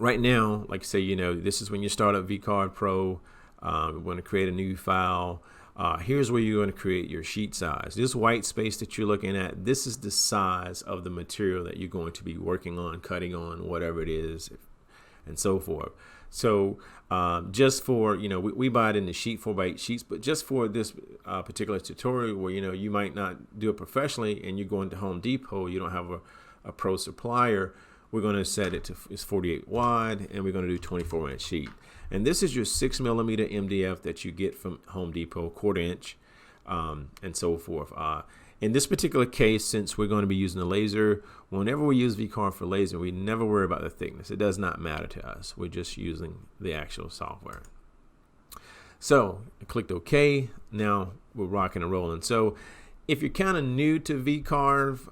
right now, like say, this is when you start up VCarve Pro. We want to create a new file. Here's where you're going to create your sheet size. This white space that you're looking at, this is the size of the material that you're going to be working on, cutting on, whatever it is, and so forth. So just for, we buy it in the sheet 4x8 sheets, but just for this particular tutorial where, you might not do it professionally and you're going to Home Depot, you don't have a pro supplier, we're going to set it to it's 48 wide and we're going to do 24-inch sheet. And this is your 6mm MDF that you get from Home Depot, 1/4 inch, and so forth. In this particular case, since we're going to be using a laser, whenever we use VCarve for laser, we never worry about the thickness. It does not matter to us. We're just using the actual software. So I clicked OK. Now we're rocking and rolling. So if you're kind of new to VCarve,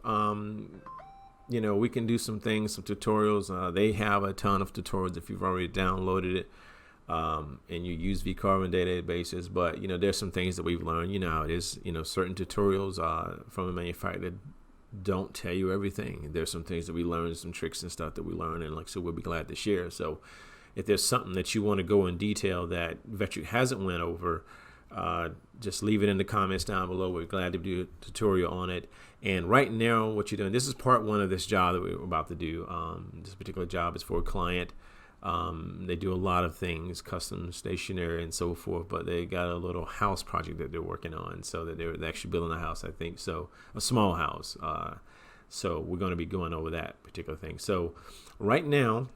we can do some things, some tutorials. They have a ton of tutorials if you've already downloaded it. And you use VCarve on daily basis, but there's some things that we've learned. How it is. Certain tutorials from a manufacturer don't tell you everything. There's some things that we learned, some tricks and stuff that we learned, and so we'll be glad to share. So if there's something that you want to go in detail that Vectric hasn't went over, just leave it in the comments down below. We're glad to do a tutorial on it. And right now, what you're doing, this is part 1 of this job that we're about to do. This particular job is for a client. They do a lot of things, custom stationery and so forth, but they got a little house project that they're working on, so that they're actually building a house, I think, so a small house. So we're going to be going over that particular thing. So right now,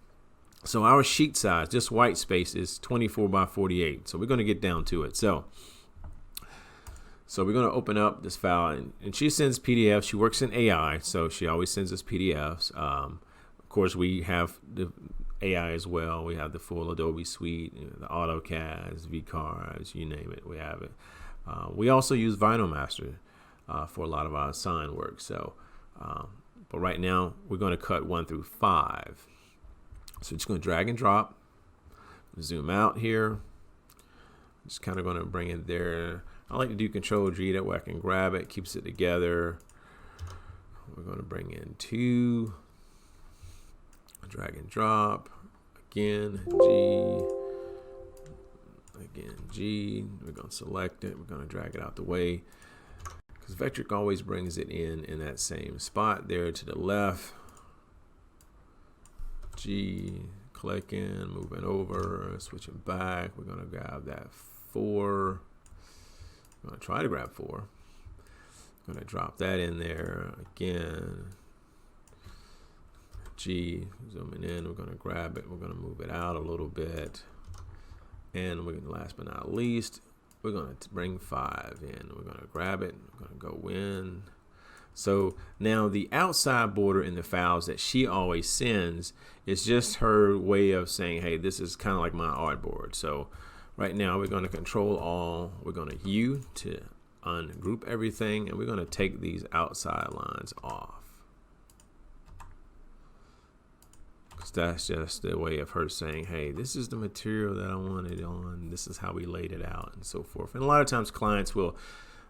so our sheet size, this white space, is 24 by 48. So we're going to get down to it. So we're going to open up this file, and she sends PDFs. She works in AI, so she always sends us PDFs. Of course, we have the AI as well. We have the full Adobe suite, the AutoCAD, VCarve, you name it, we have it. We also use Vinyl Master for a lot of our sign work. So, but right now we're going to cut 1 through 5. So just going to drag and drop, zoom out here. Just kind of going to bring it there. I like to do Control G, that way I can grab it, keeps it together. We're going to bring in 2. Drag and drop, again G, we're going to select it, we're going to drag it out the way, because Vectric always brings it in that same spot there to the left. G, clicking, moving over, switching back, we're going to grab that 4, I'm going to try to grab 4, I'm going to drop that in there again. G, zooming in, we're going to grab it, we're going to move it out a little bit, and we're last but not least, we're going to bring 5 in, we're going to grab it, we're going to go in. So now the outside border in the files that she always sends is just her way of saying, hey, this is kind of like my artboard. So right now we're going to Control All, we're going to U to ungroup everything, and we're going to take these outside lines off. That's just the way of her saying, hey, this is the material that I wanted on, this is how we laid it out, and so forth. And a lot of times clients will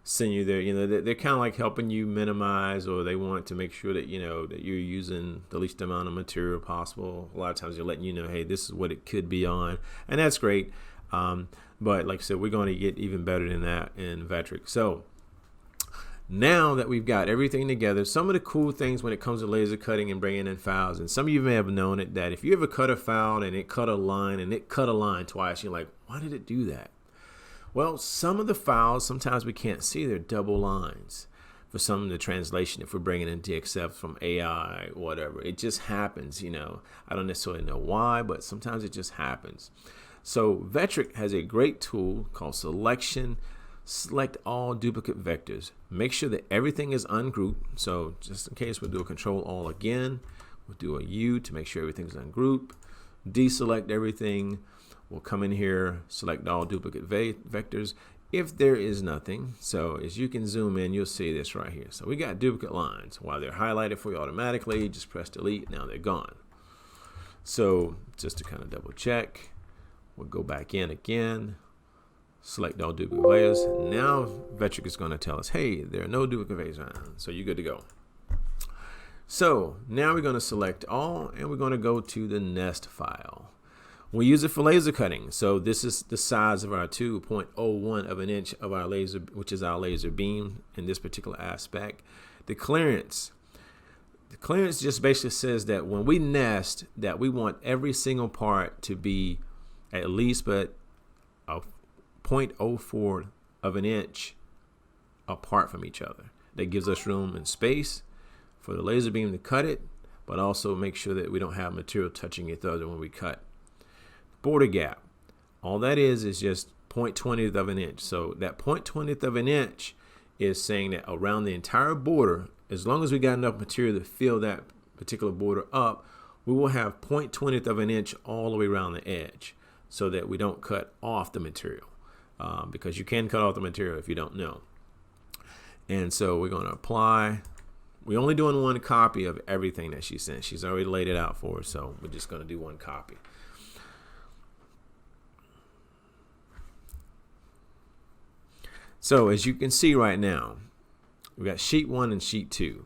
send you their, they're kind of like helping you minimize, or they want to make sure that, that you're using the least amount of material possible. A lot of times they're letting you know, hey, this is what it could be on, and that's great. But like I said, we're going to get even better than that in Vectric. So now that we've got everything together, some of the cool things when it comes to laser cutting and bringing in files, and some of you may have known it, that if you ever cut a file and it cut a line and it cut a line twice, you're like, why did it do that? Well, some of the files, sometimes we can't see they're double lines. For some of the translation, if we're bringing in DXF from AI, whatever, it just happens. I don't necessarily know why, but sometimes it just happens. So Vectric has a great tool called Selection. Select all duplicate vectors. Make sure that everything is ungrouped. So just in case, we'll do a Control All again. We'll do a U to make sure everything's ungrouped. Deselect everything. We'll come in here, select all duplicate vectors. If there is nothing, so as you can zoom in, you'll see this right here. So we got duplicate lines. While they're highlighted for you automatically, just press delete. Now they're gone. So just to kind of double check, we'll go back in again. Select all duplicate layers. Now Vectric is going to tell us, hey, there are no duplicate layers around, so you're good to go. So now we're going to select all, and we're going to go to the nest file. We use it for laser cutting. So this is the size of our 2.01 of an inch of our laser, which is our laser beam in this particular aspect. The clearance just basically says that when we nest, that we want every single part to be at least but a 0.04 of an inch apart from each other. That gives us room and space for the laser beam to cut it, but also make sure that we don't have material touching each other when we cut. Border gap, all that is just 0.20th of an inch. So that 0.20th of an inch is saying that around the entire border, as long as we got enough material to fill that particular border up, we will have 0.20th of an inch all the way around the edge, so that we don't cut off the material, because you can cut off the material if you don't know. And so we're going to apply. We're only doing one copy of everything that she sent. She's already laid it out for us, so we're just going to do one copy. So as you can see right now, we got sheet 1 and sheet 2.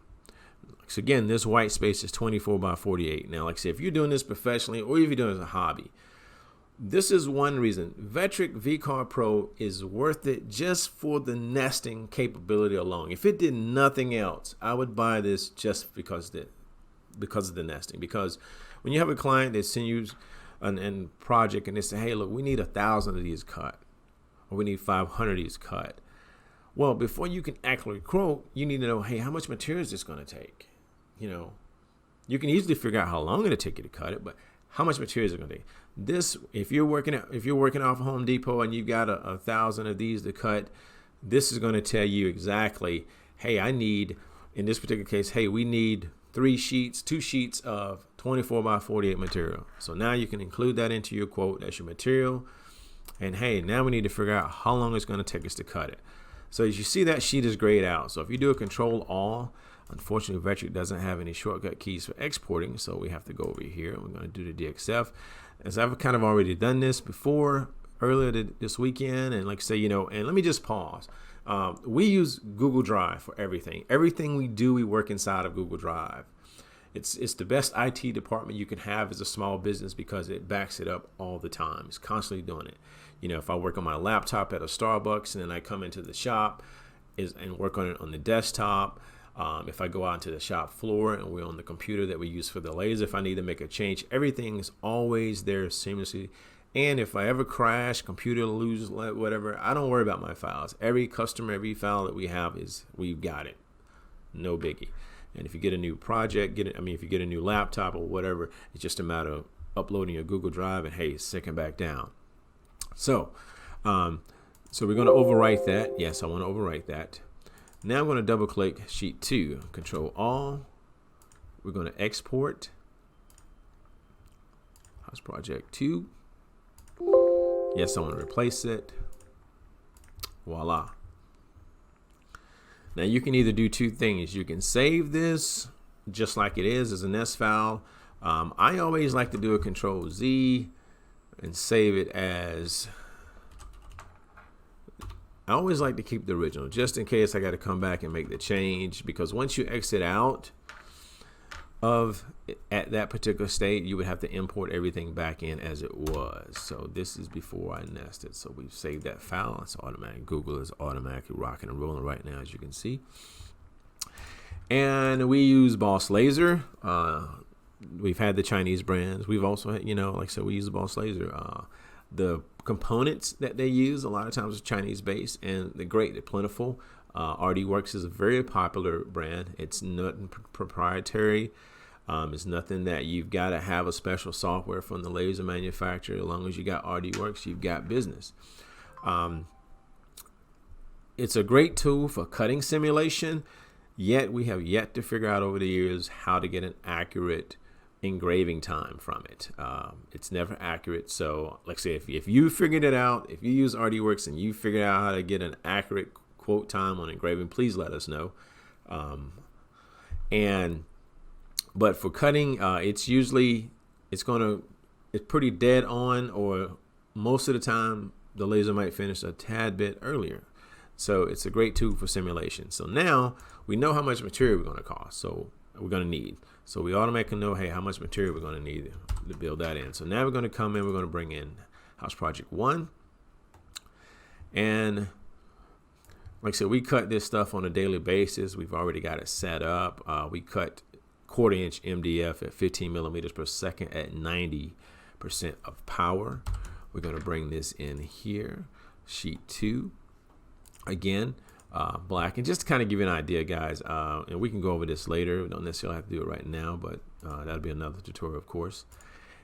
So again, this white space is 24 by 48. Now, like I said, if you're doing this professionally or if you're doing it as a hobby, this is one reason. Vectric VCarve Pro is worth it just for the nesting capability alone. If it did nothing else, I would buy this just because of the nesting. Because when you have a client that sends you a project and they say, hey, look, we need 1,000 of these cut, or we need 500 of these cut. Well, before you can accurately quote, you need to know, hey, how much material is this going to take? You know, you can easily figure out how long it'll take you to cut it, but how much material is it going to take? This, if you're working off Home Depot and you've got 1,000 of these to cut, this is going to tell you exactly, hey, I need, in this particular case, hey, we need 2 sheets of 24 by 48 material. So now you can include that into your quote. That's your material. And hey, now we need to figure out how long it's going to take us to cut it. So as you see, that sheet is grayed out. So if you do a Control All, unfortunately, Vectric doesn't have any shortcut keys for exporting, so we have to go over here. We're going to do the DXF. As I've kind of already done this before, earlier this weekend, and like I say, you know, and let me just pause. We use Google Drive for everything. Everything we do, we work inside of Google Drive. It's the best IT department you can have as a small business because it backs it up all the time. It's constantly doing it. You know, if I work on my laptop at a Starbucks and then I come into the shop and work on it on the desktop, if I go out to the shop floor and we're on the computer that we use for the laser, if I need to make a change, everything is always there seamlessly. And if I ever crash, computer lose, whatever, I don't worry about my files. Every customer, every file that we have we've got it. No biggie. And if you get a new project, if you get a new laptop or whatever, it's just a matter of uploading your Google Drive and hey, sync it back down. So, so we're going to overwrite that. Yes, I want to overwrite that. Now I'm going to double click sheet 2, Control All. We're going to export. How's project 2? Yes, I want to replace it. Voila. Now you can either do 2 things. You can save this just like it is as a nest file. I always like to do a Control Z and save it as, I always like to keep the original just in case I got to come back and make the change, because once you exit out of at that particular state, you would have to import everything back in as it was. So this is before I nested. So we've saved that file. It's automatic. Google is automatically rocking and rolling right now, as you can see. And we use Boss Laser. We've had the Chinese brands. We've also had, like I said, we use the Boss Laser. The components that they use a lot of times are Chinese based, and they're great. They're plentiful. RDWorks is a very popular brand. It's not proprietary. It's nothing that you've got to have a special software from the laser manufacturer. As long as you got RDWorks, you've got business. It's a great tool for cutting simulation, yet we have yet to figure out over the years how to get an accurate engraving time from it. It's never accurate. So like I say, if you figured it out, if you use RDWorks and you figured out how to get an accurate quote time on engraving, please let us know. But for cutting, it's pretty dead on, or most of the time the laser might finish a tad bit earlier. So it's a great tool for simulation. So now we know how much material we're going to cost. So we're going to need. So we automatically know, hey, how much material we're going to need to build that in. So now we're going to come in, we're going to bring in house project 1. And like I said, we cut this stuff on a daily basis. We've already got it set up. We cut 1/4 inch MDF at 15 millimeters per second at 90% of power. We're going to bring this in here. Sheet 2. Again, black. And just to kind of give you an idea, guys, and we can go over this later. We don't necessarily have to do it right now, but that'll be another tutorial, of course.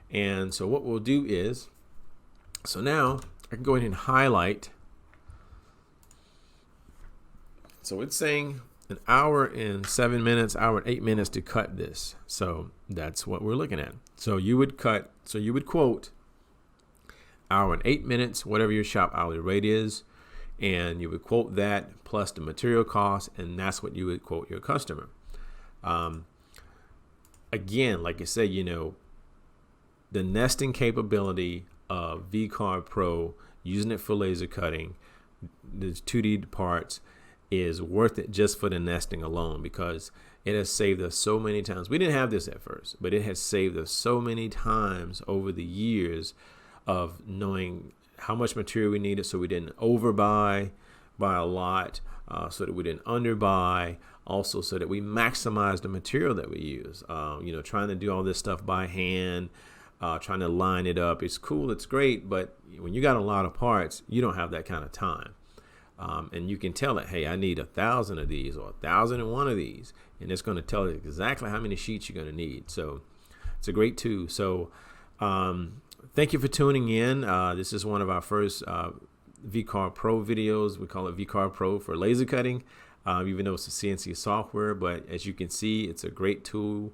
And so what we'll do is, so now I can go ahead and highlight. So it's saying 1 hour and 7 minutes, 1 hour and 8 minutes to cut this. So that's what we're looking at. So you would quote 1 hour and 8 minutes, whatever your shop hourly rate is, and you would quote that plus the material cost, and that's what you would quote your customer. Again, like I said, you know, the nesting capability of VCarve Pro, using it for laser cutting, the 2D parts, is worth it just for the nesting alone, because it has saved us so many times. We didn't have this at first, but it has saved us so many times over the years of knowing how much material we needed, so we didn't overbuy by a lot, so that we didn't underbuy, also so that we maximize the material that we use. You know, trying to do all this stuff by hand, trying to line it up, it's cool, it's great, but when you got a lot of parts, you don't have that kind of time. And you can tell it, hey, I need 1,000 of these or 1,001 of these, and it's going to tell you exactly how many sheets you're going to need. So it's a great tool. So thank you for tuning in. This is one of our first VCarve Pro videos. We call it VCarve Pro for laser cutting, even though it's a CNC software. But as you can see, it's a great tool.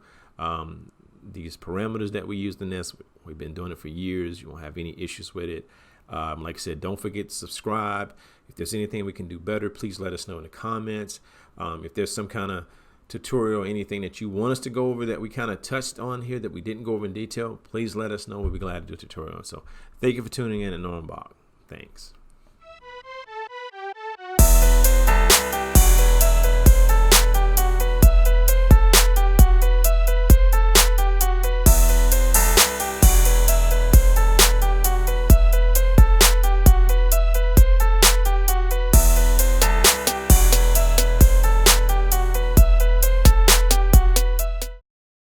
These parameters that we use in this, we've been doing it for years. You won't have any issues with it. Like I said, don't forget to subscribe. If there's anything we can do better, please let us know in the comments. If there's some kind of tutorial, anything that you want us to go over that we kind of touched on here that we didn't go over in detail, please let us know. We'll be glad to do a tutorial. So thank you for tuning in at Normbach. Thanks.